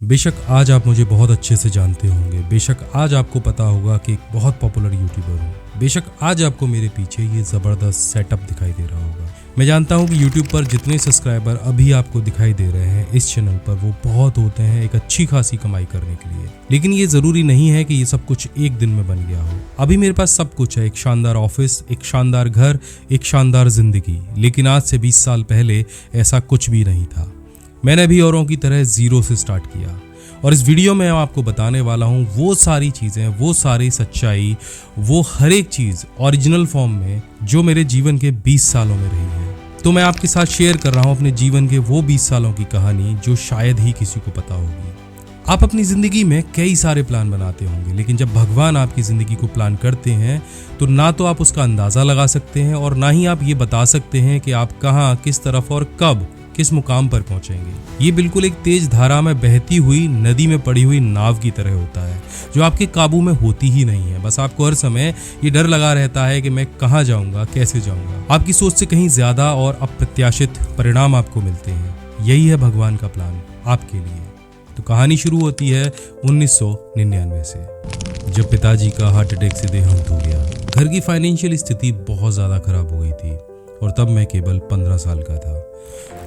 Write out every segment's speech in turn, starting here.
बेशक आज आप मुझे बहुत अच्छे से जानते होंगे, बेशक आज आपको पता होगा कि एक बहुत पॉपुलर यूट्यूबर हूँ, बेशक आज आपको मेरे पीछे ये ज़बरदस्त सेटअप दिखाई दे रहा होगा। मैं जानता हूँ कि यूट्यूब पर जितने सब्सक्राइबर अभी आपको दिखाई दे रहे हैं इस चैनल पर, वो बहुत होते हैं एक अच्छी खासी कमाई करने के लिए। लेकिन ये ज़रूरी नहीं है कि ये सब कुछ एक दिन में बन गया हो। अभी मेरे पास सब कुछ है, एक शानदार ऑफिस, एक शानदार घर, एक शानदार जिंदगी। लेकिन आज से 20 साल पहले ऐसा कुछ भी नहीं था। मैंने भी औरों की तरह जीरो से स्टार्ट किया और इस वीडियो में मैं आपको बताने वाला हूँ वो सारी चीज़ें, वो सारी सच्चाई, वो हर एक चीज़ ओरिजिनल फॉर्म में जो मेरे जीवन के 20 सालों में रही है। तो मैं आपके साथ शेयर कर रहा हूँ अपने जीवन के वो 20 सालों की कहानी जो शायद ही किसी को पता होगी। आप अपनी ज़िंदगी में कई सारे प्लान बनाते होंगे, लेकिन जब भगवान आपकी ज़िंदगी को प्लान करते हैं तो ना तो आप उसका अंदाज़ा लगा सकते हैं और ना ही आप ये बता सकते हैं कि आप कहाँ, किस तरफ और कब किस मुकाम पर पहुंचेंगे। ये बिल्कुल एक तेज धारा में बहती हुई नदी में पड़ी हुई नाव की तरह होता है जो आपके काबू में होती ही नहीं है। बस आपको हर समय ये डर लगा रहता है कि मैं कहाँ जाऊंगा, कैसे जाऊंगा। आपकी सोच से कहीं ज्यादा और अप्रत्याशित परिणाम आपको मिलते हैं। यही है भगवान का प्लान आपके लिए। तो कहानी शुरू होती है 1999 से, जब पिताजी का हार्ट अटैक से देहांत हो गया। घर की फाइनेंशियल स्थिति बहुत ज्यादा खराब हो गई थी और तब मैं केवल 15 साल का था।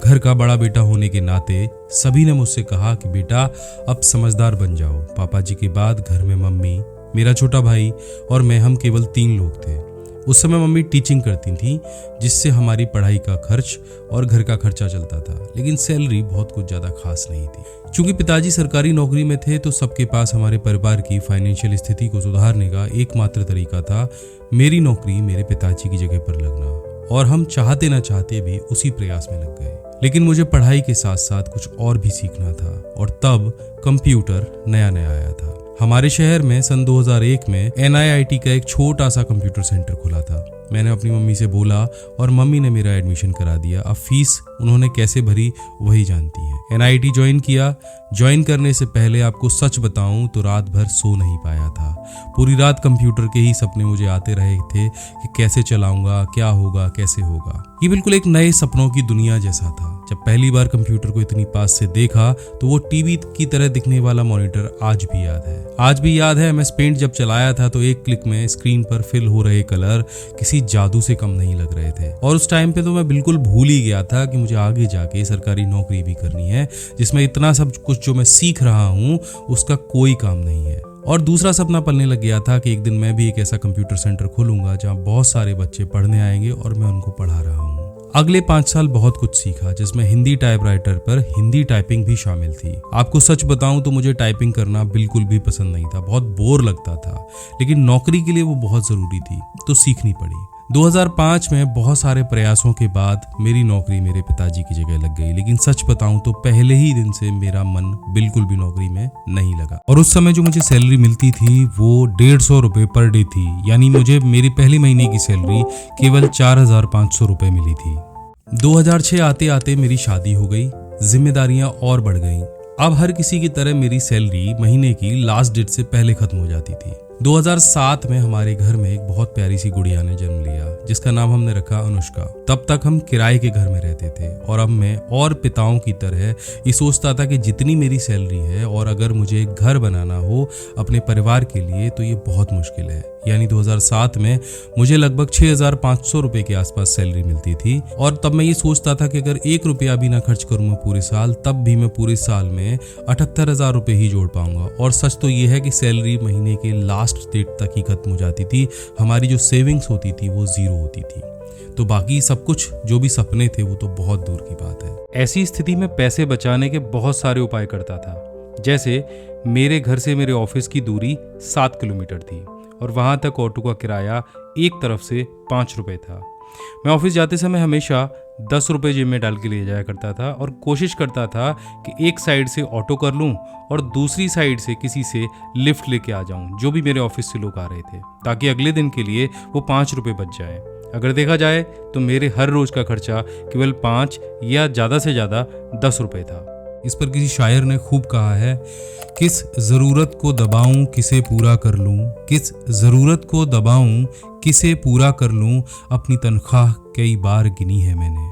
घर का बड़ा बेटा होने के नाते सभी ने मुझसे कहा कि बेटा अब समझदार बन जाओ। पापा जी के बाद घर में मम्मी, मेरा छोटा भाई और मैं, हम केवल 3 लोग थे। उस समय मम्मी टीचिंग करती थी जिससे हमारी पढ़ाई का खर्च और घर का खर्चा चलता था, लेकिन सैलरी बहुत कुछ ज़्यादा खास नहीं थी। चूंकि पिताजी सरकारी नौकरी में थे तो सबके पास हमारे परिवार की फाइनेंशियल स्थिति को सुधारने का एकमात्र तरीका था मेरी नौकरी मेरे पिताजी की जगह पर लगना, और हम चाहते न चाहते भी उसी प्रयास में लग गए। लेकिन मुझे पढ़ाई के साथ साथ कुछ और भी सीखना था और तब कंप्यूटर नया आया था। हमारे शहर में सन 2001 में NIIT का एक छोटा सा कंप्यूटर सेंटर खुला था। मैंने अपनी मम्मी से बोला और मम्मी ने मेरा एडमिशन करा दिया। अब फीस उन्होंने कैसे भरी वही जानती है। NIT ज्वाइन किया। ज्वाइन करने से पहले आपको सच बताऊं तो रात भर सो नहीं पाया था। पूरी रात कंप्यूटर के ही सपने मुझे आते रहे थे कि कैसे चलाऊंगा, क्या होगा, कैसे होगा। ये बिल्कुल एक नए सपनों की दुनिया जैसा था। जब पहली बार कंप्यूटर को इतनी पास से देखा तो वो टीवी की तरह दिखने वाला मॉनिटर आज भी याद है। आज भी याद है MS पेंट जब चलाया था तो एक क्लिक में स्क्रीन पर फिल हो रहे कलर किसी जादू से कम नहीं लग रहे थे। और उस टाइम पे तो मैं बिल्कुल भूल ही गया था कि मुझे आगे जाके सरकारी नौकरी भी करनी है जिसमें इतना सब कुछ जो मैं सीख रहा हूँ उसका कोई काम नहीं है। और दूसरा सपना पलने लग गया था कि एक दिन मैं भी एक ऐसा कंप्यूटर सेंटर खोलूंगा जहाँ बहुत सारे बच्चे पढ़ने आएंगे और मैं उनको पढ़ा रहा हूँ। अगले 5 साल बहुत कुछ सीखा, जिसमें हिंदी टाइपराइटर पर हिंदी टाइपिंग भी शामिल थी। आपको सच बताऊं तो मुझे टाइपिंग करना बिल्कुल भी पसंद नहीं था, बहुत बोर लगता था, लेकिन नौकरी के लिए वो बहुत जरूरी थी तो सीखनी पड़ी। 2005 में बहुत सारे प्रयासों के बाद मेरी नौकरी मेरे पिताजी की जगह लग गई, लेकिन सच बताऊं तो पहले ही दिन से मेरा मन बिल्कुल भी नौकरी में नहीं लगा। और उस समय जो मुझे सैलरी मिलती थी वो 150 रुपये पर डे थी, यानी मुझे मेरी पहली महीने की सैलरी केवल 4500 रुपये मिली थी। 2006 आते आते मेरी शादी हो गई, जिम्मेदारियां और बढ़ गईं। अब हर किसी की तरह मेरी सैलरी महीने की लास्ट डेट से पहले खत्म हो जाती थी। 2007 में हमारे घर में एक बहुत प्यारी सी गुड़िया ने जन्म लिया जिसका नाम हमने रखा अनुष्का। तब तक हम किराए के घर में रहते थे और अब मैं और पिताओं की तरह ये सोचता था कि जितनी मेरी सैलरी है और अगर मुझे एक घर बनाना हो अपने परिवार के लिए तो ये बहुत मुश्किल है। यानी 2007 में मुझे लगभग 6500 रुपए के आसपास सैलरी मिलती थी और तब मैं ये सोचता था कि अगर 1 रुपया भी ना खर्च करूँ मैं पूरे साल, तब भी मैं पूरे साल में 78,000 रुपए ही जोड़ पाऊंगा। और सच तो ये है कि सैलरी महीने के लास्ट डेट तक ही खत्म हो जाती थी। हमारी जो सेविंग्स होती थी वो 0 होती थी, तो बाकी सब कुछ जो भी सपने थे वो तो बहुत दूर की बात है। ऐसी स्थिति में पैसे बचाने के बहुत सारे उपाय करता था। जैसे मेरे घर से मेरे ऑफिस की दूरी 7 किलोमीटर थी और वहां तक ऑटो का किराया एक तरफ से 5 रुपए था। मैं ऑफिस जाते समय हमेशा 10 रुपये जेब में डाल के ले जाया करता था और कोशिश करता था कि एक साइड से ऑटो कर लूं और दूसरी साइड से किसी से लिफ्ट लेके आ जाऊं, जो भी मेरे ऑफिस से लोग आ रहे थे, ताकि अगले दिन के लिए वो 5 रुपये बच जाए। अगर देखा जाए तो मेरे हर रोज का खर्चा केवल 5 या ज़्यादा से ज़्यादा 10 रुपये था। इस पर किसी शायर ने खूब कहा है, किस ज़रूरत को दबाऊं किसे पूरा कर लूं, किस ज़रूरत को दबाऊं किसे पूरा कर लूं, अपनी तनख्वाह कई बार गिनी है मैंने।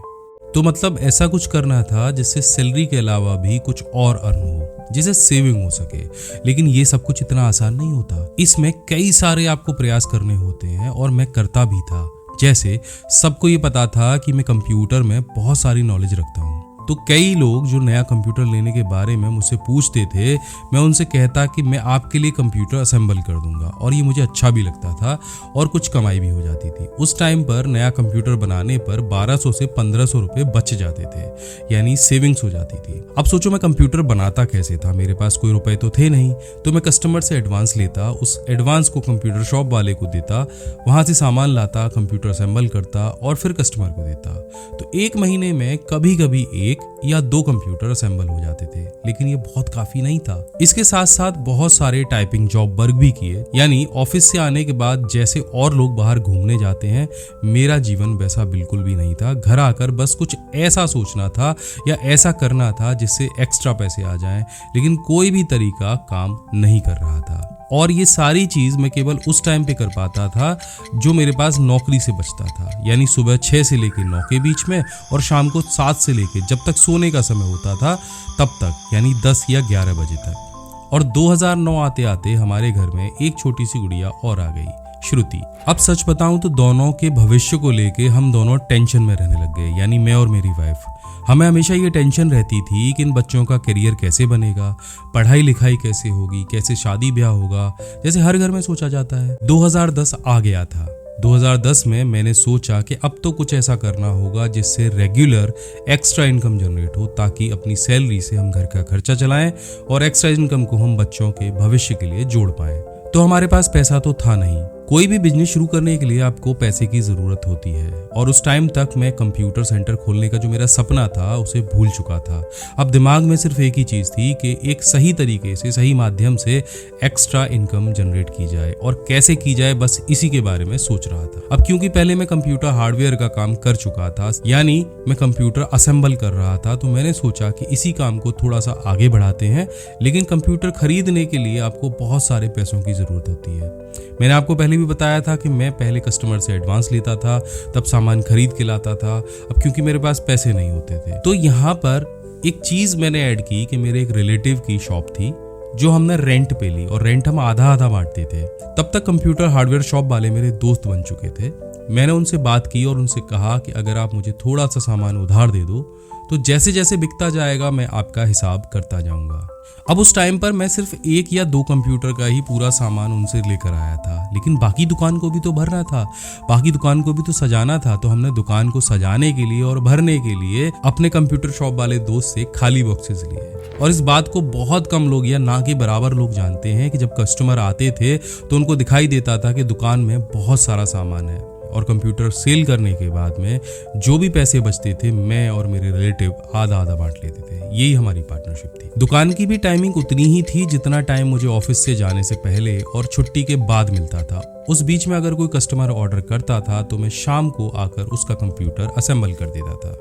तो मतलब ऐसा कुछ करना था जिससे सैलरी के अलावा भी कुछ और अर्न हो, जिसे सेविंग हो सके। लेकिन ये सब कुछ इतना आसान नहीं होता, इसमें कई सारे आपको प्रयास करने होते हैं और मैं करता भी था। जैसे सबको ये पता था कि मैं कंप्यूटर में बहुत सारी नॉलेज रखता हूँ, तो कई लोग जो नया कंप्यूटर लेने के बारे में मुझसे पूछते थे, मैं उनसे कहता कि मैं आपके लिए कंप्यूटर असेंबल कर दूंगा, और ये मुझे अच्छा भी लगता था और कुछ कमाई भी हो जाती थी। उस टाइम पर नया कंप्यूटर बनाने पर 1200 से 1500 रुपए बच जाते थे, यानी सेविंग्स हो जाती थी। अब सोचो मैं कंप्यूटर बनाता कैसे था, मेरे पास कोई रुपए तो थे नहीं, तो मैं कस्टमर से एडवांस लेता, उस एडवांस को कंप्यूटर शॉप वाले को देता, वहां से सामान लाता, कंप्यूटर असेंबल करता और फिर कस्टमर को देता। तो एक महीने में कभी कभी 1 या 2 कंप्यूटर असेंबल हो जाते थे, लेकिन ये बहुत काफी नहीं था। इसके साथ साथ बहुत सारे टाइपिंग जॉब वर्क भी किए, यानी ऑफिस से आने के बाद जैसे और लोग बाहर घूमने जाते हैं, मेरा जीवन वैसा बिल्कुल भी नहीं था। घर आकर बस कुछ ऐसा सोचना था या ऐसा करना था जिससे एक्स्ट्रा पैसे आ जाएं, लेकिन कोई भी तरीका काम नहीं कर रहा था। और ये सारी चीज मैं केवल उस टाइम पे कर पाता था जो मेरे पास नौकरी से बचता था, यानी सुबह 6 से लेकर 9 के बीच में और शाम को 7 से लेकर जब तक सोने का समय होता था तब तक, यानी 10 या 11 बजे तक। और 2009 आते आते हमारे घर में एक छोटी सी गुड़िया और आ गई, श्रुति। अब सच बताऊं तो दोनों के भविष्य को लेके हम दोनों टेंशन में रहने लग गए, यानी मैं और मेरी वाइफ। हमें हमेशा ये टेंशन रहती थी कि इन बच्चों का करियर कैसे बनेगा, पढ़ाई लिखाई कैसे होगी, कैसे शादी ब्याह होगा, जैसे हर घर में सोचा जाता है। 2010 आ गया था। 2010 में मैंने सोचा कि अब तो कुछ ऐसा करना होगा जिससे रेगुलर एक्स्ट्रा इनकम जनरेट हो, ताकि अपनी सैलरी से हम घर का खर्चा चलाएं और एक्स्ट्रा इनकम को हम बच्चों के भविष्य के लिए जोड़ पाएं। तो हमारे पास पैसा तो था नहीं। कोई भी बिजनेस शुरू करने के लिए आपको पैसे की जरूरत होती है, और उस टाइम तक मैं कंप्यूटर सेंटर खोलने का जो मेरा सपना था उसे भूल चुका था। अब दिमाग में सिर्फ एक ही चीज थी कि एक सही तरीके से, सही माध्यम से एक्स्ट्रा इनकम जनरेट की जाए, और कैसे की जाए बस इसी के बारे में सोच रहा था। अब क्योंकि पहले मैं कंप्यूटर हार्डवेयर का काम कर चुका था, यानी मैं कंप्यूटर असेंबल कर रहा था, तो मैंने सोचा कि इसी काम को थोड़ा सा आगे बढ़ाते हैं। लेकिन कंप्यूटर खरीदने के लिए आपको बहुत सारे पैसों की जरूरत होती है। मैंने आपको पहले भी बताया था कि मैं पहले कस्टमर से एडवांस लेता था, तब सामान खरीद के लाता था। अब क्योंकि मेरे पास पैसे नहीं होते थे, तो यहाँ पर एक चीज मैंने ऐड की कि मेरे एक रिलेटिव की शॉप थी जो हमने रेंट पे ली, और रेंट हम आधा आधा बांटते थे। तब तक कंप्यूटर हार्डवेयर शॉप वाले मेरे दोस्त बन चुके थे। मैंने उनसे बात की और उनसे कहा कि अगर आप मुझे थोड़ा सा सामान उधार दे दो तो जैसे जैसे बिकता जाएगा मैं आपका हिसाब करता जाऊंगा। अब उस टाइम पर मैं सिर्फ 1 या 2 कंप्यूटर का ही पूरा सामान उनसे लेकर आया था, लेकिन बाकी दुकान को भी तो भरना था, बाकी दुकान को भी तो सजाना था। तो हमने दुकान को सजाने के लिए और भरने के लिए अपने कंप्यूटर शॉप वाले दोस्त से खाली बॉक्सेस लिए। और इस बात को बहुत कम लोग या ना के बराबर लोग जानते हैं कि जब कस्टमर आते थे तो उनको दिखाई देता था कि दुकान में बहुत सारा सामान है, और कंप्यूटर सेल करने के बाद में जो भी पैसे बचते थे मैं और मेरे रिलेटिव आधा आधा बांट लेते थे। यही हमारी पार्टनरशिप थी। दुकान की भी टाइमिंग उतनी ही थी जितना टाइम मुझे ऑफिस से जाने से पहले और छुट्टी के बाद मिलता था। उस बीच में अगर कोई कस्टमर ऑर्डर करता था तो मैं शाम को आकर उसका कंप्यूटर असेंबल कर देता था।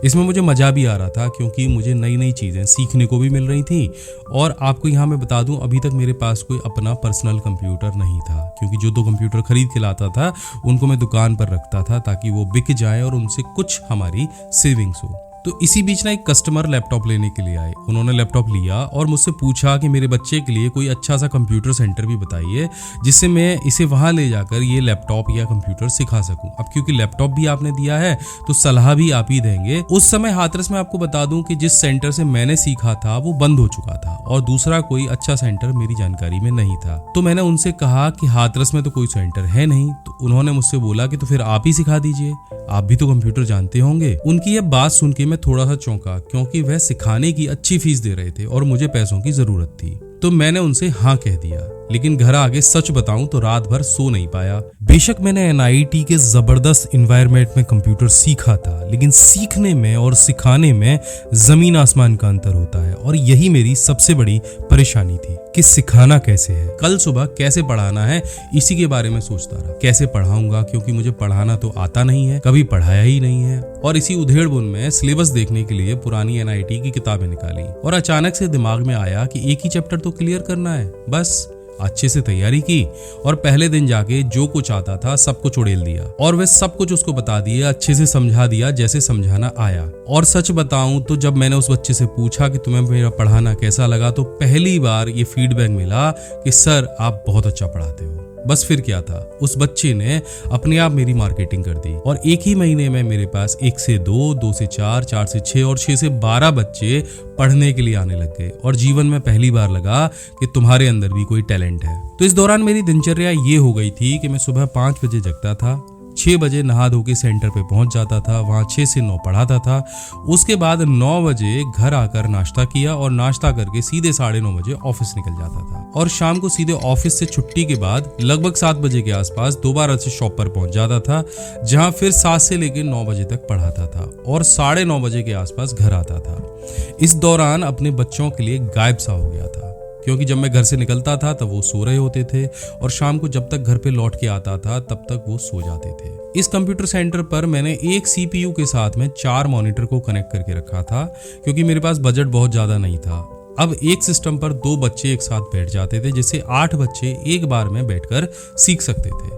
इसमें मुझे मजा भी आ रहा था क्योंकि मुझे नई नई चीजें सीखने को भी मिल रही थी। और आपको यहाँ मैं बता दूं, अभी तक मेरे पास कोई अपना पर्सनल कंप्यूटर नहीं था, क्योंकि जो 2 कंप्यूटर खरीद के लाता था उनको मैं दुकान पर रखता था ताकि वो बिक जाए और उनसे कुछ हमारी सेविंग्स हो। तो इसी बीच ना एक कस्टमर लैपटॉप लेने के लिए आए। उन्होंने लैपटॉप लिया और मुझसे पूछा कि मेरे बच्चे के लिए कोई अच्छा सा कंप्यूटर सेंटर भी बताइए जिससे मैं इसे वहां ले जाकर ये लैपटॉप या कंप्यूटर सिखा सकूं। अब क्योंकि लैपटॉप भी आपने दिया है तो सलाह भी आप ही देंगे। उस समय हाथरस में आपको बता दूं कि जिस सेंटर से मैंने सीखा था वो बंद हो चुका था और दूसरा कोई अच्छा सेंटर मेरी जानकारी में नहीं था। तो मैंने उनसे कहा कि हाथरस में तो कोई सेंटर है नहीं। तो उन्होंने मुझसे बोला कि तो फिर आप ही सिखा दीजिए, आप भी तो कंप्यूटर जानते होंगे। उनकी यह बात सुन के मैं थोड़ा सा चौंका क्योंकि वह सिखाने की अच्छी फीस दे रहे थे और मुझे पैसों की जरूरत थी। तो मैंने उनसे हाँ कह दिया, लेकिन घर आगे सच बताऊं तो रात भर सो नहीं पाया। बेशक मैंने एनआईटी के जबरदस्त एनवायरनमेंट में कंप्यूटर सीखा था, लेकिन सीखने में और सिखाने में जमीन आसमान का अंतर होता है और यही मेरी सबसे बड़ी परेशानी थी कि सिखाना कैसे है, कल सुबह कैसे पढ़ाना है, इसी के बारे में सोचता रहा। कैसे पढ़ाऊंगा क्योंकि मुझे पढ़ाना तो आता नहीं है, कभी पढ़ाया ही नहीं है। और इसी उधेड़बुन में सिलेबस देखने के लिए पुरानी एनआईटी की किताबें निकाली और अचानक से दिमाग में आया कि एक ही चैप्टर तो क्लियर करना है, बस अच्छे से तैयारी की और पहले दिन जाके जो कुछ आता था सब कुछ उड़ेल दिया और वह सब कुछ उसको बता दिया, अच्छे से समझा दिया जैसे समझाना आया। और सच बताऊं तो जब मैंने उस बच्चे से पूछा कि तुम्हें मेरा पढ़ाना कैसा लगा, तो पहली बार ये फीडबैक मिला कि सर आप बहुत अच्छा पढ़ाते हो। बस फिर क्या था, उस बच्चे ने अपने आप मेरी मार्केटिंग कर दी और एक ही महीने में मेरे पास 1 से 2, 2 से 4, 4 से 6 और 6 से 12 बच्चे पढ़ने के लिए आने लग गए। और जीवन में पहली बार लगा कि तुम्हारे अंदर भी कोई टैलेंट है। तो इस दौरान मेरी दिनचर्या ये हो गई थी कि मैं सुबह 5 बजे जगता था, 6 बजे नहा धो के सेंटर पे पहुंच जाता था, वहां 6 से 9 पढ़ाता था। उसके बाद 9 बजे घर आकर नाश्ता किया और नाश्ता करके सीधे 9:30 बजे ऑफिस निकल जाता था और शाम को सीधे ऑफिस से छुट्टी के बाद लगभग 7 बजे के आसपास दोबारा से शॉप पर पहुंच जाता था, जहां फिर 7 से लेकर 9 बजे तक पढ़ाता था और 9:30 बजे के आसपास घर आता था। इस दौरान अपने बच्चों के लिए गायब सा हो गया था, क्योंकि जब मैं घर से निकलता था तब वो सो रहे होते थे और शाम को जब तक घर पे लौट के आता था तब तक वो सो जाते थे। इस कंप्यूटर सेंटर पर मैंने एक CPU के साथ में 4 मॉनिटर को कनेक्ट करके रखा था, क्योंकि मेरे पास बजट बहुत ज्यादा नहीं था। अब एक सिस्टम पर 2 बच्चे एक साथ बैठ जाते थे, जिससे 8 बच्चे एक बार में बैठकर सीख सकते थे।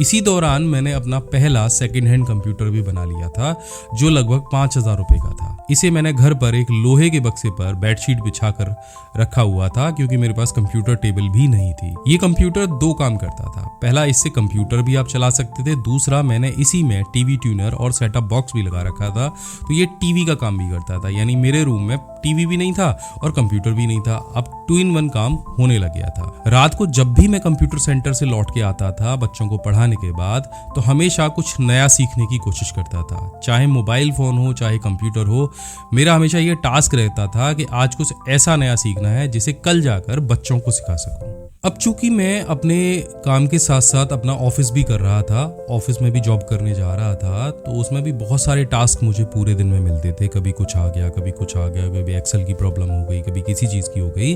इसी दौरान मैंने अपना पहला सेकंड हैंड कंप्यूटर भी बना लिया था, जो लगभग 5,000 रुपए का था। इसे मैंने घर पर एक लोहे के बक्से पर बेडशीट बिछाकर रखा हुआ था, क्योंकि मेरे पास कंप्यूटर टेबल भी नहीं थी। ये कंप्यूटर 2 काम करता था। पहला, इससे कंप्यूटर भी आप चला सकते थे। दूसरा, मैंने इसी में टीवी ट्यूनर और सेटअप बॉक्स भी लगा रखा था, तो ये टीवी का काम भी करता था। यानी मेरे रूम में टीवी भी नहीं था और कंप्यूटर भी नहीं था। अब 2 in 1 काम होने लग गया था। रात को जब भी मैं कंप्यूटर सेंटर से लौट के आता था बच्चों को पढ़ाने के बाद, तो हमेशा कुछ नया सीखने की कोशिश करता था। चाहे मोबाइल फोन हो, चाहे कंप्यूटर हो, मेरा हमेशा ये टास्क रहता था कि आज कुछ ऐसा नया सीखना है जिसे कल जाकर बच्चों को सिखा सकूं। अब चूंकि मैं अपने काम के साथ साथ अपना ऑफिस भी कर रहा था, ऑफिस में भी जॉब करने जा रहा था, तो उसमें भी बहुत सारे टास्क मुझे पूरे दिन में मिलते थे। कभी कुछ आ गया, कभी कुछ आ गया, कभी एक्सेल की प्रॉब्लम हो गई, कभी किसी चीज़ की हो गई।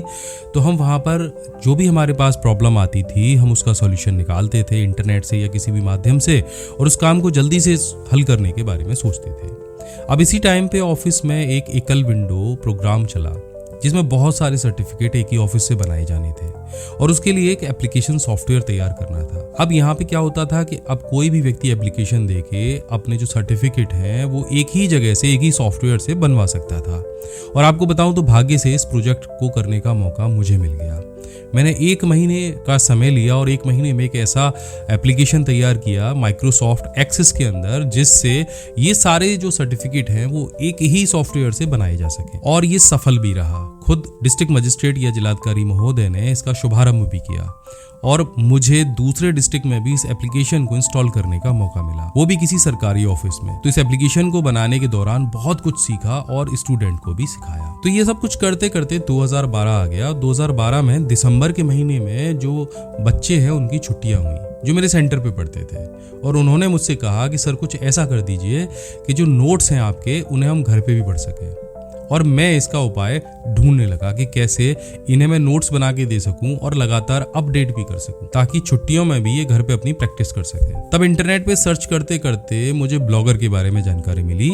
तो हम वहाँ पर जो भी हमारे पास प्रॉब्लम आती थी, हम उसका सॉल्यूशन निकालते थे इंटरनेट से या किसी भी माध्यम से, और उस काम को जल्दी से हल करने के बारे में सोचते थे। अब इसी टाइम पे ऑफिस में एक एकल विंडो प्रोग्राम चला, जिसमें बहुत सारे सर्टिफिकेट एक ही ऑफिस से बनाए जाने थे और उसके लिए एक एप्लीकेशन सॉफ्टवेयर तैयार करना था। अब यहाँ पे क्या होता था कि अब कोई भी व्यक्ति एप्लीकेशन देके अपने जो सर्टिफिकेट हैं वो एक ही जगह से, एक ही सॉफ्टवेयर से बनवा सकता था। और आपको बताऊं तो भाग्य से इस प्रोजेक्ट को करने का मौका मुझे मिल गया। मैंने 1 महीने का समय लिया और 1 महीने में एक ऐसा एप्लीकेशन तैयार किया माइक्रोसॉफ्ट एक्सेस के अंदर, जिससे ये सारे जो सर्टिफिकेट हैं वो एक ही सॉफ्टवेयर से बनाए जा सके। और ये सफल भी रहा। खुद डिस्ट्रिक्ट मजिस्ट्रेट या जिलाधिकारी महोदय ने इसका शुभारंभ भी किया और मुझे दूसरे डिस्ट्रिक्ट में भी इस एप्लीकेशन को इंस्टॉल करने का मौका मिला, वो भी किसी सरकारी ऑफिस में। तो इस एप्लीकेशन को बनाने के दौरान बहुत कुछ सीखा और स्टूडेंट को भी सिखाया। तो ये सब कुछ करते करते 2012 आ गया। 2012 में दिसंबर के महीने में जो बच्चे हैं उनकी छुट्टियां हुई, जो मेरे सेंटर पे पढ़ते थे, और उन्होंने मुझसे कहा कि सर कुछ ऐसा कर दीजिए कि जो नोट्स हैं आपके उन्हें हम घर पे भी पढ़ सकें। और मैं इसका उपाय ढूंढने लगा कि कैसे इन्हें मैं नोट्स बना के दे सकूं और लगातार अपडेट भी कर सकूं, ताकि छुट्टियों में भी ये घर पे अपनी प्रैक्टिस कर सके। तब इंटरनेट पे सर्च करते करते मुझे ब्लॉगर के बारे में जानकारी मिली,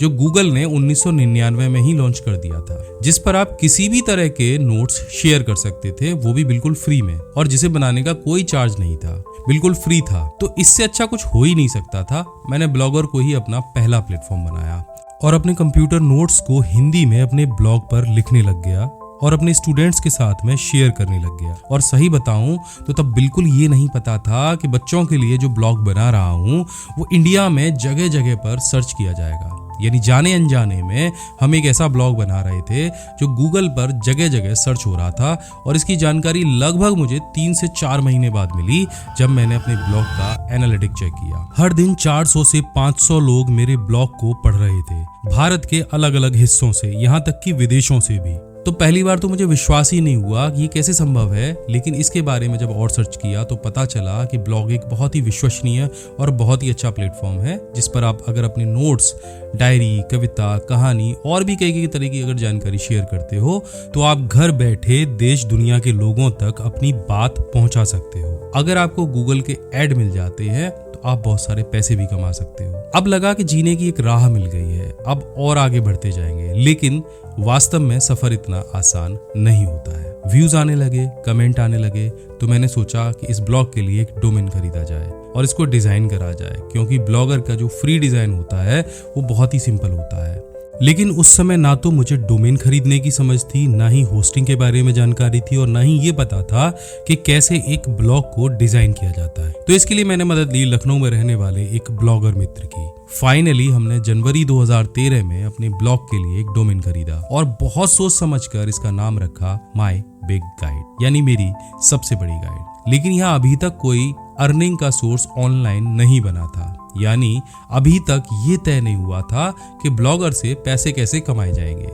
जो गूगल ने 1999 में ही लॉन्च कर दिया था, जिस पर आप किसी भी तरह के नोट्स शेयर कर सकते थे, वो भी बिल्कुल फ्री में, और जिसे बनाने का कोई चार्ज नहीं था, बिल्कुल फ्री था। तो इससे अच्छा कुछ हो ही नहीं सकता था। मैंने ब्लॉगर को ही अपना पहला प्लेटफॉर्म बनाया और अपने कंप्यूटर नोट्स को हिंदी में अपने ब्लॉग पर लिखने लग गया और अपने स्टूडेंट्स के साथ में शेयर करने लग गया। और सही बताऊं तो तब बिल्कुल ये नहीं पता था कि बच्चों के लिए जो ब्लॉग बना रहा हूं वो इंडिया में जगह जगह पर सर्च किया जाएगा। यानी जाने अनजाने में हम एक ऐसा ब्लॉग बना रहे थे जो गूगल पर जगह जगह सर्च हो रहा था, और इसकी जानकारी लगभग मुझे 3 से 4 महीने बाद मिली, जब मैंने अपने ब्लॉग का एनालिटिक चेक किया। हर दिन 400 से 500 लोग मेरे ब्लॉग को पढ़ रहे थे, भारत के अलग अलग हिस्सों से, यहाँ तक कि विदेशों से भी। तो पहली बार तो मुझे विश्वास ही नहीं हुआ कि ये कैसे संभव है, लेकिन इसके बारे में जब और सर्च किया तो पता चला कि ब्लॉग एक बहुत ही विश्वसनीय और बहुत ही अच्छा प्लेटफॉर्म है, जिस पर आप अगर अपने नोट्स, डायरी, कविता, कहानी और भी कई तरह की अगर जानकारी शेयर करते हो तो आप घर बैठे देश दुनिया के लोगों तक अपनी बात पहुंचा सकते हो। अगर आपको गूगल के ऐड मिल जाते हैं तो आप बहुत सारे पैसे भी कमा सकते हो। अब लगा कि जीने की एक राह मिल गई है, अब और आगे बढ़ते जाएंगे, लेकिन वास्तव में सफर इतना आसान नहीं होता है। व्यूज आने लगे, कमेंट आने लगे, तो मैंने सोचा कि इस ब्लॉग के लिए एक डोमेन खरीदा जाए और इसको डिजाइन करा जाए, क्योंकि ब्लॉगर का जो फ्री डिजाइन होता है वो बहुत ही सिंपल होता है। लेकिन उस समय ना तो मुझे डोमेन खरीदने की समझ थी, ना ही होस्टिंग के बारे में जानकारी थी, और ना ही ये पता था कि कैसे एक ब्लॉग को डिजाइन किया जाता है। तो इसके लिए मैंने मदद ली लखनऊ में रहने वाले एक ब्लॉगर मित्र की। फाइनली हमने जनवरी 2013 में अपने ब्लॉग के लिए एक डोमेन खरीदा और बहुत सोच समझकर इसका नाम रखा माय बिग गाइड, यानी मेरी सबसे बड़ी गाइड। लेकिन यहाँ अभी तक कोई अर्निंग का सोर्स ऑनलाइन नहीं बना था, यानी अभी तक ये तय नहीं हुआ था कि ब्लॉगर से पैसे कैसे कमाए जाएंगे।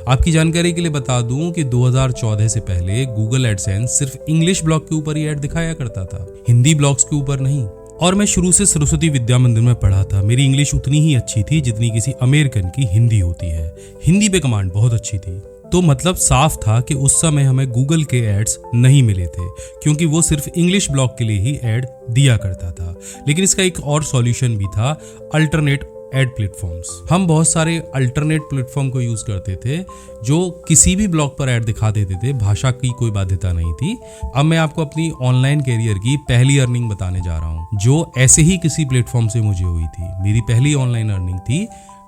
आपकी जानकारी के लिए बता दूं कि 2014 से पहले गूगल एडसेंस सिर्फ इंग्लिश ब्लॉग के ऊपर ही ऐड दिखाया करता था, हिंदी ब्लॉग्स के ऊपर नहीं। और मैं शुरू से सरस्वती विद्या मंदिर में पढ़ा था। मेरी इंग्लिश उतनी ही अच्छी थी जितनी किसी अमेरिकन की हिंदी होती है। हिंदी पे कमांड बहुत अच्छी थी। तो मतलब साफ था कि उस समय हमें गूगल के एड्स नहीं मिले थे, क्योंकि वो सिर्फ इंग्लिश ब्लॉग के लिए ही एड दिया करता था। लेकिन इसका एक और सॉल्यूशन भी था, अल्टरनेट एड प्लेटफॉर्म्स। हम बहुत सारे अल्टरनेट प्लेटफॉर्म को यूज करते थे जो किसी भी ब्लॉग पर ऐड दिखा देते थे, भाषा की कोई बाध्यता नहीं थी। अब मैं आपको अपनी ऑनलाइन कैरियर की पहली अर्निंग बताने जा रहा हूँ, जो ऐसे ही किसी प्लेटफॉर्म से मुझे हुई थी। मेरी पहली ऑनलाइन अर्निंग थी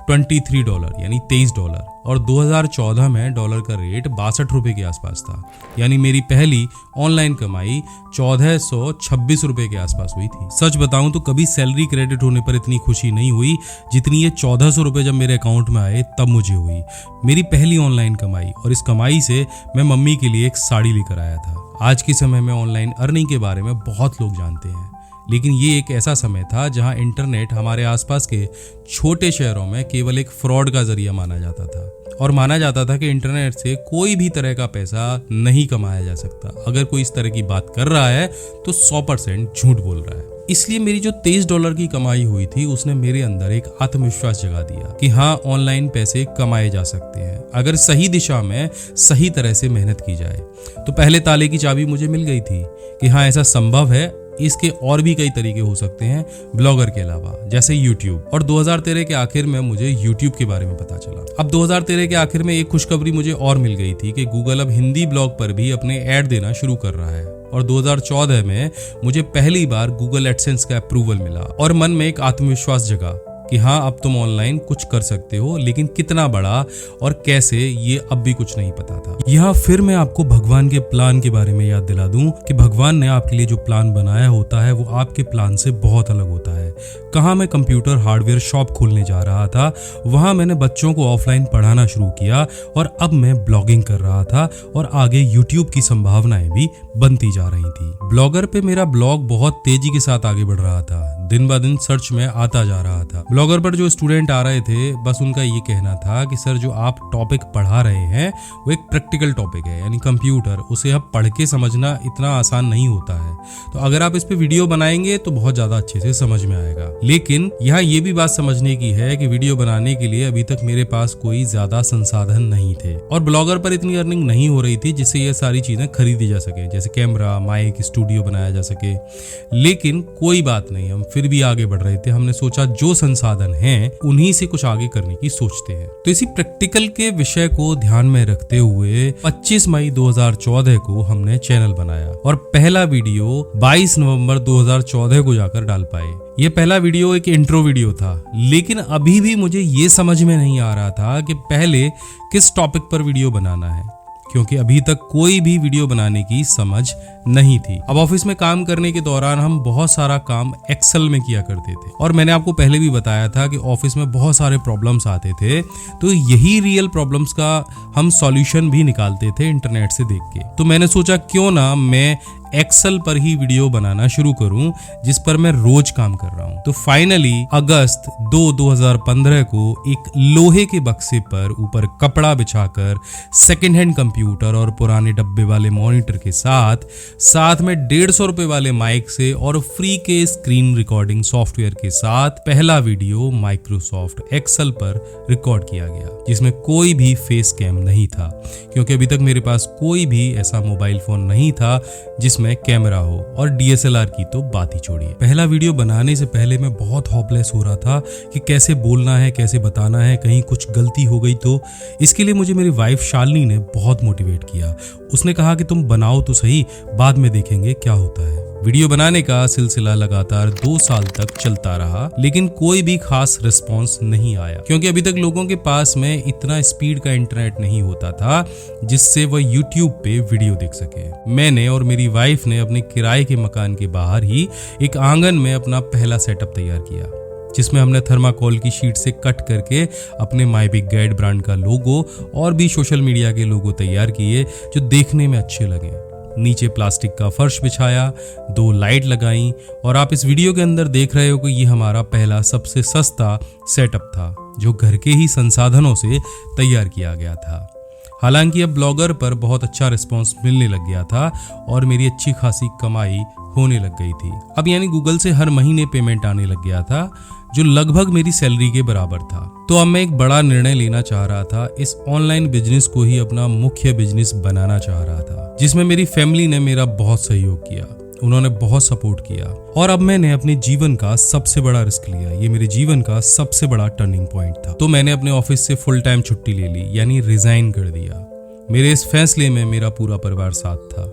$23 यानी $23, और 2014 में डॉलर का रेट 62 रुपए के आसपास था। यानी मेरी पहली ऑनलाइन कमाई 1426 रुपए के आसपास हुई थी। सच बताऊं तो कभी सैलरी क्रेडिट होने पर इतनी खुशी नहीं हुई जितनी ये 1400 रुपए जब मेरे अकाउंट में आए तब मुझे हुई। मेरी पहली ऑनलाइन कमाई, और इस कमाई से मैं मम्मी के लिए एक साड़ी लेकर आया था। आज के समय में ऑनलाइन अर्निंग के बारे में बहुत लोग जानते हैं, लेकिन ये एक ऐसा समय था जहां इंटरनेट हमारे आसपास के छोटे शहरों में केवल एक फ्रॉड का जरिया माना जाता था, और माना जाता था कि इंटरनेट से कोई भी तरह का पैसा नहीं कमाया जा सकता। अगर कोई इस तरह की बात कर रहा है तो 100% झूठ बोल रहा है। इसलिए मेरी जो $23 की कमाई हुई थी उसने मेरे अंदर एक आत्मविश्वास जगा दिया कि हाँ, ऑनलाइन पैसे कमाए जा सकते हैं अगर सही दिशा में सही तरह से मेहनत की जाए। तो पहले ताले की चाबी मुझे मिल गई थी कि हाँ, ऐसा संभव है। इसके और भी कई तरीके हो सकते हैं ब्लॉगर के अलावा, जैसे YouTube। और 2013 के आखिर में मुझे YouTube के बारे में पता चला। अब 2013 के आखिर में एक खुशखबरी मुझे और मिल गई थी कि गूगल अब हिंदी ब्लॉग पर भी अपने ऐड देना शुरू कर रहा है। और 2014 में मुझे पहली बार गूगल एडसेंस का अप्रूवल मिला और मन में एक आत्मविश्वास जगा कि हाँ, अब तुम ऑनलाइन कुछ कर सकते हो, लेकिन कितना बड़ा और कैसे ये अब भी कुछ नहीं पता था। यहाँ फिर मैं आपको भगवान के प्लान के बारे में याद दिला दूं कि भगवान ने आपके लिए जो प्लान बनाया होता है वो आपके प्लान से बहुत अलग होता है। कहाँ मैं कंप्यूटर हार्डवेयर शॉप खोलने जा रहा था, वहां मैंने बच्चों को ऑफलाइन पढ़ाना शुरू किया, और अब मैं ब्लॉगिंग कर रहा था, और आगे यूट्यूब की संभावनाएं भी बनती जा रही थी। ब्लॉगर पे मेरा ब्लॉग बहुत तेजी के साथ आगे बढ़ रहा था, दिन ब दिन सर्च में आता जा रहा था। ब्लॉगर पर जो स्टूडेंट आ रहे थे, बस उनका ये कहना था कि सर, जो आप टॉपिक पढ़ा रहे हैं वो एक प्रैक्टिकल टॉपिक है, यानी कंप्यूटर, उसे अब पढ़ के समझना इतना आसान नहीं होता है। तो अगर आप इस पे वीडियो बनाएंगे तो बहुत ज्यादा अच्छे से समझ में आएगा। लेकिन यहाँ ये भी बात समझने की है कि वीडियो बनाने के लिए अभी तक मेरे पास कोई ज्यादा संसाधन नहीं थे, और ब्लॉगर पर इतनी अर्निंग नहीं हो रही थी जिससे ये सारी चीजें खरीदी जा सके, जैसे कैमरा, माइक, स्टूडियो बनाया जा सके। लेकिन कोई बात नहीं, हम फिर भी आगे बढ़ रहे थे। हमने सोचा जो संसाधन हैं उन्हीं से कुछ आगे करने की सोचते हैं। तो इसी प्रैक्टिकल के विषय को ध्यान में रखते हुए 25 मई 2014 को हमने चैनल बनाया, और पहला वीडियो 22 नवंबर 2014 को जाकर डाल पाए। ये पहला वीडियो एक इंट्रो वीडियो था, लेकिन अभी भी मुझे ये समझ में नहीं आ रहा था कि पहले किस टॉपिक पर वीडियो बनाना है, क्योंकि अभी तक कोई भी वीडियो बनाने की समझ नहीं थी। अब ऑफिस में काम करने के दौरान हम बहुत सारा काम एक्सेल में किया करते थे, और मैंने आपको पहले भी बताया था कि ऑफिस में बहुत सारे प्रॉब्लम्स आते थे, तो यही रियल प्रॉब्लम्स का हम सॉल्यूशन भी निकालते थे इंटरनेट से देख के। तो मैंने सोचा क्यों ना मैं एक्सेल पर ही वीडियो बनाना शुरू करूं, जिस पर मैं रोज काम कर रहा हूं। तो फाइनली अगस्त 2015 को एक लोहे के बक्से पर ऊपर कपड़ा बिछाकर सेकेंड हैंड कंप्यूटर और पुराने डब्बे वाले मॉनिटर के साथ में 150 रुपए वाले माइक से और फ्री के स्क्रीन रिकॉर्डिंग सॉफ्टवेयर के साथ पहला वीडियो माइक्रोसॉफ्ट एक्सेल पर रिकॉर्ड किया गया, जिसमें कोई भी फेस कैम नहीं था, क्योंकि अभी तक मेरे पास कोई भी ऐसा मोबाइल फोन नहीं था जिसमें जिसमें कैमरा हो, और DSLR की तो बात ही छोड़िए। पहला वीडियो बनाने से पहले मैं बहुत होपलेस हो रहा था कि कैसे बोलना है, कैसे बताना है, कहीं कुछ गलती हो गई तो। इसके लिए मुझे मेरी वाइफ शालिनी ने बहुत मोटिवेट किया। उसने कहा कि तुम बनाओ तो सही, बाद में देखेंगे क्या होता है। वीडियो बनाने का सिलसिला लगातार 2 साल तक चलता रहा, लेकिन कोई भी खास रिस्पॉन्स नहीं आया, क्योंकि अभी तक लोगों के पास में इतना स्पीड का इंटरनेट नहीं होता था जिससे वह YouTube पे वीडियो देख सके। मैंने और मेरी वाइफ ने अपने किराए के मकान के बाहर ही एक आंगन में अपना पहला सेटअप तैयार किया, जिसमें हमने थर्माकोल की शीट से कट करके अपने माई बिग गाइड ब्रांड का लोगो और भी सोशल मीडिया के लोगो तैयार किए जो देखने में अच्छे लगे। नीचे प्लास्टिक का फर्श बिछाया, 2 लाइट लगाई, और आप इस वीडियो के अंदर देख रहे हो कि ये हमारा पहला सबसे सस्ता सेटअप था जो घर के ही संसाधनों से तैयार किया गया था। हालांकि अब ब्लॉगर पर बहुत अच्छा रिस्पॉन्स मिलने लग गया था और मेरी अच्छी खासी कमाई होने लग गई थी। अब यानी गूगल से हर महीने पेमेंट आने लग गया था, जो लगभग मेरी सैलरी के बराबर था। तो अब मैं एक बड़ा निर्णय लेना चाह रहा था, इस ऑनलाइन बिजनेस को ही अपना मुख्य बिजनेस बनाना चाह रहा था, जिसमें मेरी फैमिली ने मेरा बहुत सहयोग किया, उन्होंने बहुत सपोर्ट किया। और अब मैंने अपने जीवन का सबसे बड़ा रिस्क लिया। ये मेरे जीवन का सबसे बड़ा टर्निंग पॉइंट था। तो मैंने अपने ऑफिस से फुल टाइम छुट्टी ले ली, यानी रिजाइन कर दिया। मेरे इस फैसले में मेरा पूरा परिवार साथ था।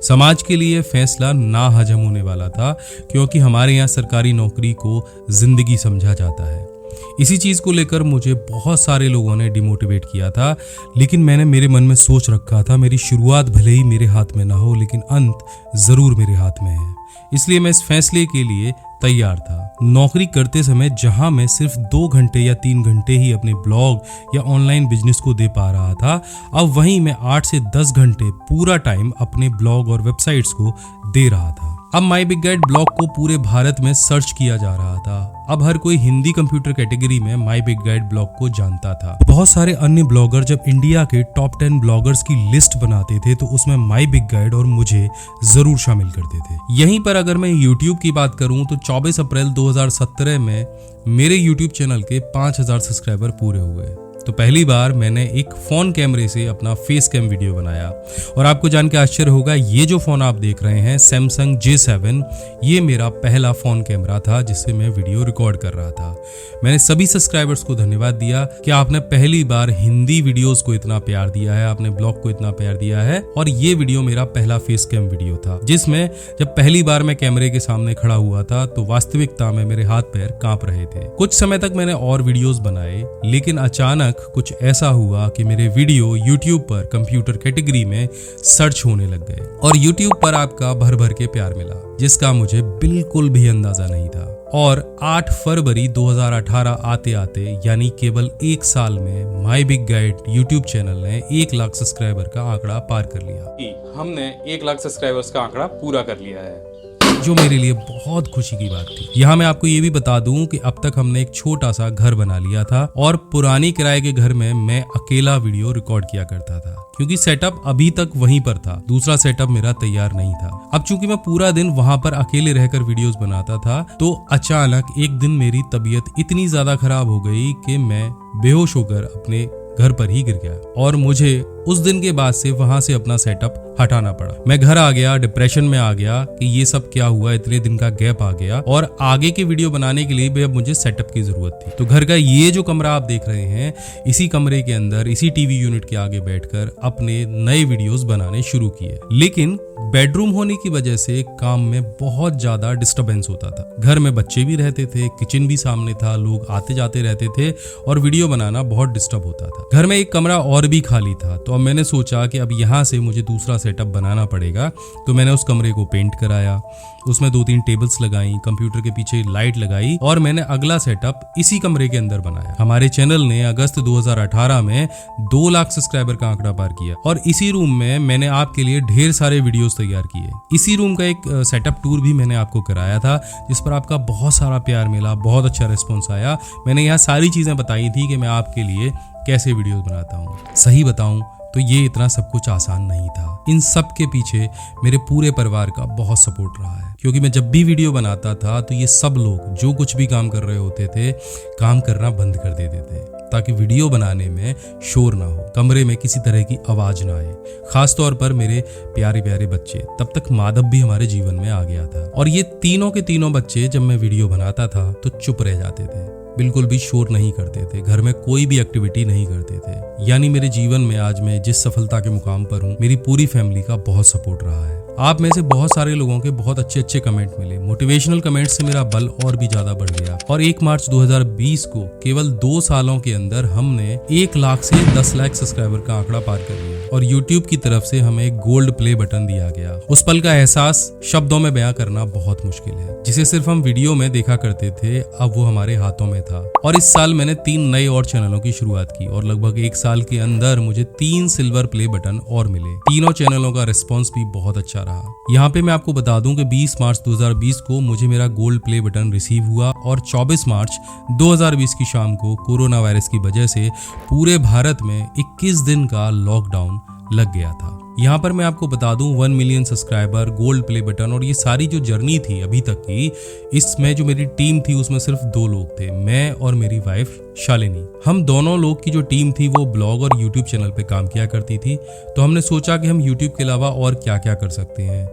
समाज के लिए फैसला ना हजम होने वाला था, क्योंकि हमारे यहाँ सरकारी नौकरी को जिंदगी समझा जाता है। इसी चीज को लेकर मुझे बहुत सारे लोगों ने डिमोटिवेट किया था, लेकिन मैंने मेरे मन में सोच रखा था, मेरी शुरुआत भले ही मेरे हाथ में ना हो, लेकिन अंत जरूर मेरे हाथ में है। इसलिए मैं इस फैसले के लिए तैयार था। नौकरी करते समय जहां मैं सिर्फ 2 घंटे या 3 घंटे ही अपने ब्लॉग या ऑनलाइन बिजनेस को दे पा रहा था, अब वहीं मैं 8 से 10 घंटे पूरा टाइम अपने ब्लॉग और वेबसाइट्स को दे रहा था। अब माई बिग गाइड ब्लॉग को पूरे भारत में सर्च किया जा रहा था। अब हर कोई हिंदी कंप्यूटर कैटेगरी में माई बिग गाइड ब्लॉग को जानता था। बहुत सारे अन्य ब्लॉगर जब इंडिया के टॉप 10 ब्लॉगर्स की लिस्ट बनाते थे तो उसमें माई बिग गाइड और मुझे जरूर शामिल करते थे। यहीं पर अगर मैं YouTube की बात करूं तो 24 अप्रैल 2017 में मेरे YouTube चैनल के 5000 सब्सक्राइबर पूरे हुए। तो पहली बार मैंने एक फोन कैमरे से अपना फेस कैम वीडियो बनाया, और आपको जान के आश्चर्य होगा, ये जो फोन आप देख रहे हैं सैमसंग J7, ये मेरा पहला फोन कैमरा था जिससे मैं वीडियो रिकॉर्ड कर रहा था। मैंने सभी सब्सक्राइबर्स को धन्यवाद दिया कि आपने पहली बार हिंदी वीडियोस को इतना प्यार दिया है, आपने ब्लॉग को इतना प्यार दिया है। और ये वीडियो मेरा पहला फेस कैम वीडियो था, जिसमें जब पहली बार मैं कैमरे के सामने खड़ा हुआ था तो वास्तविकता में मेरे हाथ पैर कांप रहे थे। कुछ समय तक मैंने और वीडियोस बनाए, लेकिन अचानक कुछ ऐसा हुआ कि मेरे वीडियो YouTube पर कंप्यूटर कैटेगरी में सर्च होने लग गए, और YouTube पर आपका भर भर के प्यार मिला, जिसका मुझे बिल्कुल भी अंदाजा नहीं था। और 8 फरवरी 2018 आते आते, यानी केवल 1 साल में, माई बिग गाइड YouTube चैनल ने 1 लाख सब्सक्राइबर का आंकड़ा पार कर लिया। हमने 1 लाख सब्सक्राइबर्स का आंकड़ा पूरा कर लिया है, जो मेरे लिए बहुत खुशी की बात थी। यहाँ मैं आपको ये भी बता दूं कि अब तक हमने एक छोटा सा घर बना लिया था, और पुरानी किराए के घर में मैं अकेला वीडियो रिकॉर्ड किया करता था, क्योंकि सेटअप अभी तक वहीं पर था, दूसरा सेटअप मेरा तैयार नहीं था। अब चूंकि मैं पूरा दिन वहां पर अकेले रहकर वीडियोस बनाता था, तो अचानक एक दिन मेरी तबीयत इतनी ज्यादा खराब हो गई कि मैं बेहोश होकर अपने घर पर ही गिर गया, और मुझे उस दिन के बाद से वहां से अपना सेटअप हटाना पड़ा। मैं घर आ गया, डिप्रेशन में आ गया कि ये सब क्या हुआ, इतने दिन का गैप आ गया, और आगे की वीडियो बनाने के लिए भी अब मुझे सेटअप की जरूरत थी। तो घर का ये जो कमरा आप देख रहे हैं, इसी कमरे के अंदर इसी टीवी यूनिट के आगे बैठकर अपने नए वीडियोस बनाने शुरू किए। लेकिन बेडरूम होने की वजह से काम में बहुत ज्यादा डिस्टरबेंस होता था। घर में बच्चे भी रहते थे, किचन भी सामने था, लोग आते जाते रहते थे, और वीडियो बनाना बहुत डिस्टर्ब होता था। घर में एक कमरा और भी खाली था, तो अब मैंने सोचा कि अब यहाँ से मुझे दूसरा सेटअप बनाना पड़ेगा। तो मैंने उस कमरे को पेंट कराया, उसमें 2-3 टेबल्स लगाई, कंप्यूटर के पीछे लाइट लगाई, और मैंने अगला सेटअप इसी कमरे के अंदर बनाया। हमारे चैनल ने अगस्त 2018 में 2 लाख सब्सक्राइबर का आंकड़ा पार किया, और इसी रूम में मैंने आपके लिए ढेर सारे वीडियोस तैयार किए। इसी रूम का एक सेटअप टूर भी मैंने आपको कराया था, जिस पर आपका बहुत सारा प्यार मिला, बहुत अच्छा रिस्पॉन्स आया। मैंने यहाँ सारी चीजें बताई थी कि मैं आपके लिए कैसे वीडियोस बनाता हूँ। सही बताऊं तो ये इतना सब कुछ आसान नहीं था। इन सब के पीछे मेरे पूरे परिवार का बहुत सपोर्ट रहा है, क्योंकि मैं जब भी वीडियो बनाता था तो ये सब लोग जो कुछ भी काम कर रहे होते थे, काम करना बंद कर देते थे। ताकि वीडियो बनाने में शोर ना हो, कमरे में किसी तरह की आवाज ना आए। खास तौर पर मेरे प्यारे प्यारे बच्चे। तब तक माधव भी हमारे जीवन में आ गया था और ये तीनों के तीनों बच्चे जब मैं वीडियो बनाता था तो चुप रह जाते थे, बिल्कुल भी शोर नहीं करते थे, घर में कोई भी एक्टिविटी नहीं करते थे। यानी मेरे जीवन में आज मैं जिस सफलता के मुकाम पर हूँ, मेरी पूरी फैमिली का बहुत सपोर्ट रहा है। आप में से बहुत सारे लोगों के बहुत अच्छे अच्छे कमेंट मिले। मोटिवेशनल कमेंट से मेरा बल और भी ज्यादा बढ़ गया और 1 मार्च 2020 को केवल 2 सालों के अंदर हमने 1 लाख से 10 लाख सब्सक्राइबर का आंकड़ा पार कर लिया और YouTube की तरफ से हमें एक गोल्ड प्ले बटन दिया गया। उस पल का एहसास शब्दों में बयां करना बहुत मुश्किल है। जिसे सिर्फ हम वीडियो में देखा करते थे, अब वो हमारे हाथों में था। और इस साल मैंने 3 नए और चैनलों की शुरुआत की और लगभग 1 साल के अंदर मुझे 3 सिल्वर प्ले बटन और मिले। तीनों चैनलों का रिस्पॉन्स भी बहुत अच्छा रहा। यहाँ पे मैं आपको बता दूं कि 20 मार्च 2020 को मुझे मेरा गोल्ड प्ले बटन रिसीव हुआ और 24 मार्च 2020 की शाम को कोरोना वायरस की वजह से पूरे भारत में 21 दिन का लॉकडाउन लग गया था। यहाँ पर मैं आपको बता दूं 1 million subscriber, gold play button और ये सारी जो जर्नी थी अभी तक की, इसमें जो मेरी टीम थी उसमें सिर्फ 2 लोग थे, मैं और मेरी वाइफ शालिनी। हम दोनों लोग की जो टीम थी वो ब्लॉग और यूट्यूब चैनल पे काम किया करती थी। तो हमने सोचा कि हम यूट्यूब के अलावा और क्या क्या कर सकते हैं,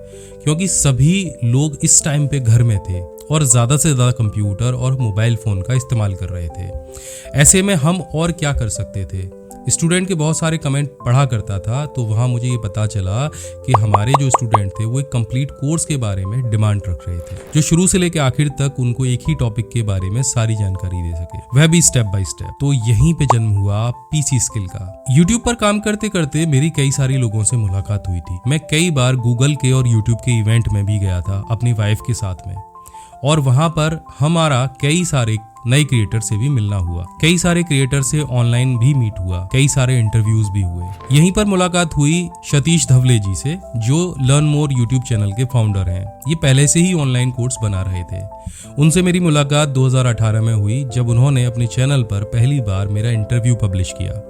क्योंकि सभी लोग इस टाइम पे घर में थे और ज़्यादा से ज़्यादा कंप्यूटर और मोबाइल फ़ोन का इस्तेमाल कर रहे थे। ऐसे में हम और क्या कर सकते थे। स्टूडेंट के बहुत सारे कमेंट पढ़ा करता था, तो वहाँ मुझे ये पता चला कि हमारे जो स्टूडेंट थे वो एक कंप्लीट कोर्स के बारे में डिमांड रख रहे थे, जो शुरू से लेकर आखिर तक उनको एक ही टॉपिक के बारे में सारी जानकारी दे सके, वह भी स्टेप बाय स्टेप। तो यहीं पे जन्म हुआ पीसी स्किल का। यूट्यूब पर काम करते करते मेरी कई सारे लोगों से मुलाकात हुई थी। मैं कई बार गूगल के और यूट्यूब के इवेंट में भी गया था अपनी वाइफ के साथ में, और वहां पर हमारा कई सारे नए क्रिएटर से भी मिलना हुआ, कई सारे क्रिएटर से ऑनलाइन भी मीट हुआ, कई सारे इंटरव्यूज भी हुए। यहीं पर मुलाकात हुई सतीश धवले जी से, जो लर्न मोर यूट्यूब चैनल के फाउंडर हैं। ये पहले से ही ऑनलाइन कोर्स बना रहे थे। उनसे मेरी मुलाकात 2018 में हुई, जब उन्होंने अपने चैनल पर पहली बार मेरा इंटरव्यू पब्लिश किया।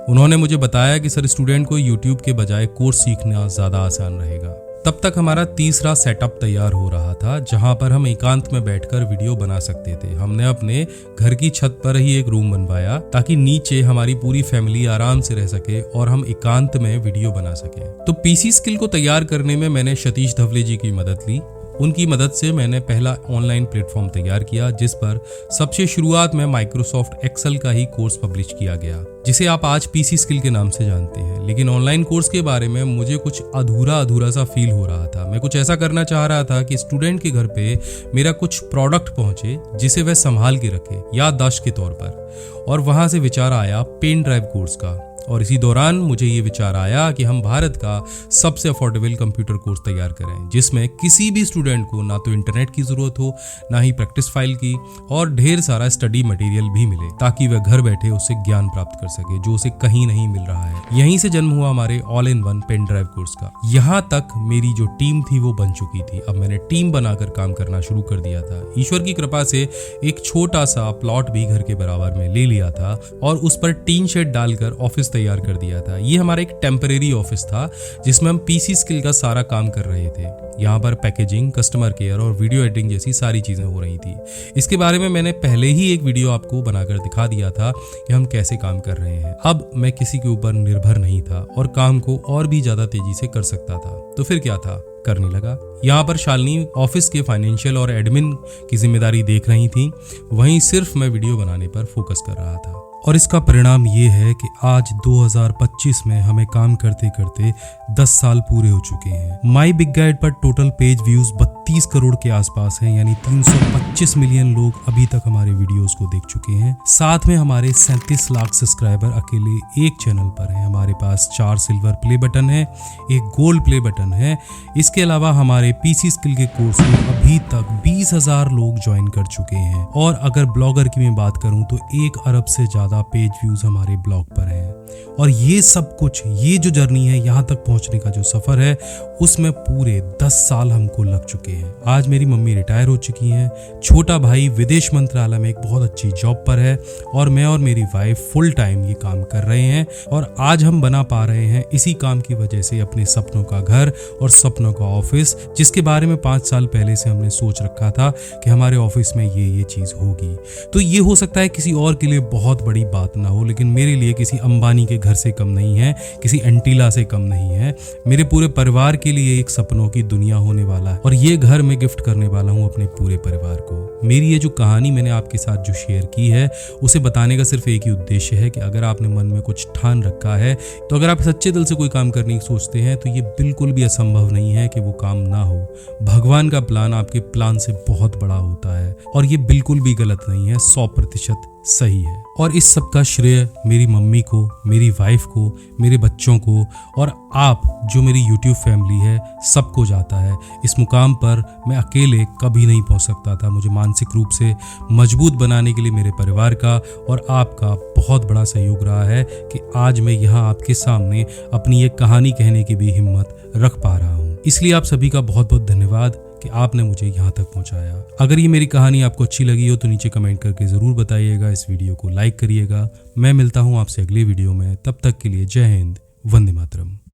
उन्होंने मुझे बताया कि सर, स्टूडेंट को यूट्यूब के बजाय कोर्स सीखना ज्यादा आसान रहेगा। तब तक हमारा तीसरा सेटअप तैयार हो रहा था, जहां पर हम एकांत में बैठकर वीडियो बना सकते थे। हमने अपने घर की छत पर ही एक रूम बनवाया ताकि नीचे हमारी पूरी फैमिली आराम से रह सके और हम एकांत में वीडियो बना सके। तो पीसी स्किल को तैयार करने में मैंने सतीश धवले जी की मदद ली। उनकी मदद से मैंने पहला ऑनलाइन प्लेटफॉर्म तैयार किया, जिस पर सबसे शुरुआत में माइक्रोसॉफ्ट एक्सेल का ही कोर्स पब्लिश किया गया, जिसे आप आज पीसी स्किल के नाम से जानते हैं। लेकिन ऑनलाइन कोर्स के बारे में मुझे कुछ अधूरा सा फील हो रहा था। मैं कुछ ऐसा करना चाह रहा था कि स्टूडेंट के घर पे मेरा कुछ प्रोडक्ट पहुंचे जिसे वह संभाल के रखे, याददाश्त के तौर पर। और वहां से विचार आया पेन ड्राइव कोर्स का, और इसी दौरान मुझे ये विचार आया कि हम भारत का सबसे अफोर्डेबल कंप्यूटर कोर्स तैयार करें, जिसमें किसी भी स्टूडेंट को ना तो इंटरनेट की जरूरत हो, ना ही प्रैक्टिस फाइल की, और ढेर सारा स्टडी मटेरियल भी मिले, ताकि वह घर बैठे उससे ज्ञान प्राप्त कर सके जो उसे कहीं नहीं मिल रहा है। यहीं से जन्म हुआ हमारे all in one pen drive course का। यहाँ तक मेरी जो टीम थी वो बन चुकी थी। अब मैंने टीम बनाकर काम करना शुरू कर दिया था। ईश्वर की कृपा से एक छोटा सा प्लॉट भी घर के बराबर में ले लिया था और उस पर टीन शेड डालकर ऑफिस तैयार कर दिया था। ये हमारा एक टेम्परेरी ऑफिस था, जिसमें हम पीसी स्किल का सारा काम कर रहे थे। यहाँ पर पैकेजिंग, कस्टमर केयर और वीडियो एडिटिंग जैसी सारी चीजें हो रही थी। इसके बारे में मैंने पहले ही एक वीडियो आपको बनाकर दिखा दिया था कि हम कैसे काम कर रहे हैं। अब मैं किसी के ऊपर निर्भर नहीं था और काम को और भी ज्यादा तेजी से कर सकता था। तो फिर क्या था, करने लगा। यहाँ पर शालिनी ऑफिस के फाइनेंशियल और एडमिन की जिम्मेदारी देख रही थी, वहीं सिर्फ मैं वीडियो बनाने पर फोकस कर रहा था। और इसका परिणाम ये है कि आज 2025 में हमें काम करते करते 10 साल पूरे हो चुके हैं। माई बिग गाइड पर टोटल पेज व्यूज 32 करोड़ के आसपास हैं, यानी 325 मिलियन लोग अभी तक हमारे वीडियोस को देख चुके हैं। साथ में हमारे 37 लाख सब्सक्राइबर अकेले एक चैनल पर हैं। हमारे पास 4 सिल्वर प्ले बटन है, 1 गोल्ड प्ले बटन है। इसके अलावा हमारे पीसी स्किल के कोर्स में अभी तक 20,000 लोग ज्वाइन कर चुके हैं। और अगर ब्लॉगर की मैं बात करूं तो 1 अरब से ज्यादा पेज व्यूज हमारे ब्लॉग पर हैं। और ये सब कुछ, ये जो जर्नी है, यहाँ तक पहुँचने का जो सफ़र है, उसमें पूरे 10 साल हमको लग चुके हैं। आज मेरी मम्मी रिटायर हो चुकी हैं, छोटा भाई विदेश मंत्रालय में एक बहुत अच्छी जॉब पर है और मैं और मेरी वाइफ फुल टाइम ये काम कर रहे हैं। और आज हम बना पा रहे हैं इसी काम की वजह से अपने सपनों का घर और सपनों का ऑफिस, जिसके बारे में 5 साल पहले से हमने सोच रखा था कि हमारे ऑफिस में ये चीज़ होगी। तो ये हो सकता है किसी और के लिए बहुत बड़ी बात ना हो, लेकिन मेरे लिए किसी अंबानी के घर से कम नहीं है, किसी एंटीला से कम नहीं है। मेरे पूरे परिवार के लिए एक सपनों की दुनिया होने वाला है और ये घर मैं गिफ्ट करने वाला हूँ अपने पूरे परिवार को। मेरी ये जो कहानी मैंने आपके साथ जो शेयर की है, उसे बताने का सिर्फ एक ही उद्देश्य है कि अगर आपने मन में कुछ ठान रखा है, तो अगर आप सच्चे दिल से कोई काम करने की सोचते हैं, तो ये बिल्कुल भी असंभव नहीं है कि वो काम ना हो। भगवान का प्लान आपके प्लान से बहुत बड़ा होता है और ये बिल्कुल भी गलत नहीं है, 100% सही है। और इस सब का श्रेय मेरी मम्मी को, मेरी वाइफ को, मेरे बच्चों को और आप जो मेरी YouTube फैमिली है, सबको जाता है। इस मुकाम पर मैं अकेले कभी नहीं पहुंच सकता था। मुझे मानसिक रूप से मजबूत बनाने के लिए मेरे परिवार का और आपका बहुत बड़ा सहयोग रहा है कि आज मैं यहाँ आपके सामने अपनी एक कहानी कहने की भी हिम्मत रख पा रहा हूँ। इसलिए आप सभी का बहुत बहुत धन्यवाद कि आपने मुझे यहाँ तक पहुँचाया। अगर ये मेरी कहानी आपको अच्छी लगी हो तो नीचे कमेंट करके ज़रूर बताइएगा, इस वीडियो को लाइक करिएगा। मैं मिलता हूँ आपसे अगले वीडियो में, तब तक के लिए जय हिंद, वंदे मातरम।